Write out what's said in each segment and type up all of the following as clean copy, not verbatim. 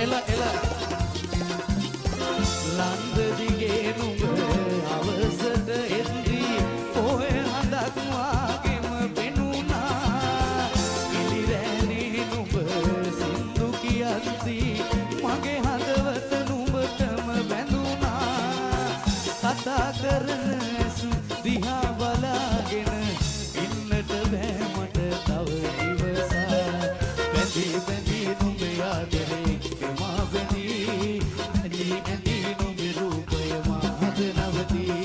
එලා එලා ලන්ද දිගේ නුඹ අවසට එද්දී ඔය හඳක් වාගෙම පෙනුණා ඉලිරෑනේ නුඹ සින්දු කියද්දී මගේ හදවත නුඹටම බැඳුණා කතා කරන ඇසු දිහා බලාගෙන ඉන්නට බෑ මට තව දිවසා බැඳී බැඳී නුඹ ආදරේ මා බැඳී ඇඳී ඇඳී නුඹ රූපය මාද නවතී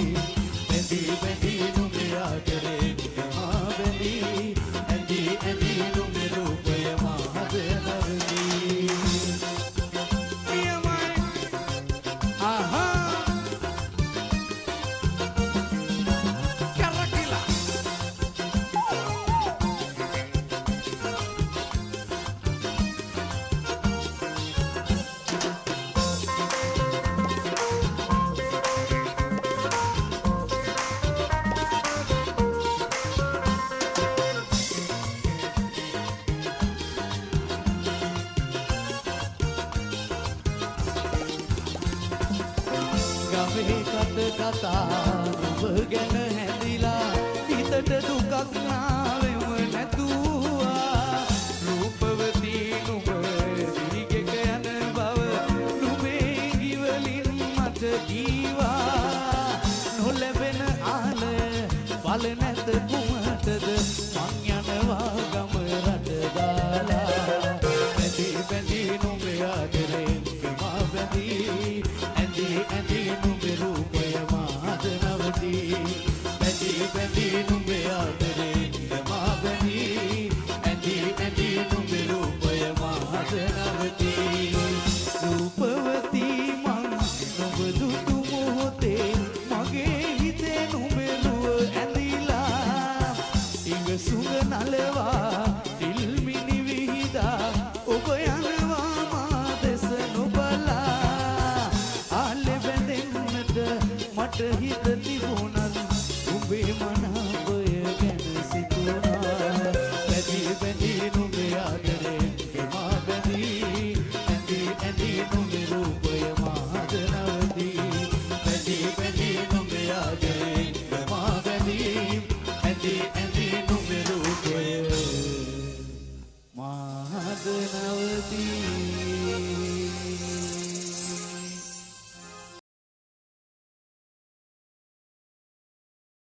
බැඳී බැඳී නුඹ ආදරේ මා බැඳී ඇඳී ඇඳී නුඹ රූපය මාද නවතී ආහා ගමේ කට කතා නුඹ ගැන හැදිලා හිතට දුකක් නාවෙම නැතුවා රූපවතී නුඹ දිගක යන බව නුඹේ ගිවලින් මට කීවා නොලැබෙන ආලය බල නැත කුමටද මං යනවා ගම රට දාලා බැඳී බැඳී නුඹ ආදරේ මා බැඳී ඇඳී ඇඳී නුඹ රූපය මාද නවතී බැඳී බැඳී නුඹ ආදරේ මා බැඳී ඇඳී ඇඳී නුඹ රූපය මාද නවතී රූපවතී මං නුඹ දුටු මොහොතේ මගේ හිතේ නුඹ රුව ඇඳිලා ඉඟ සුඟ නලවා තිල්මිනි විහිදා ඔබ යනවා මා දෙස නොබලා ආලෙ බැඳෙන්නට මට හිත තිබුණත් උඹේ මනාපය ගැන සිතුණා බැඳී බැඳී නුඹ ආදරේ මා බැඳී ඇඳී ඇඳී නුඹ රූපය මාද නවතී බැඳී බැඳී නුඹ ආදරේ මා බැඳී ඇඳී ඇඳී නුඹ රූපය මාද නවතී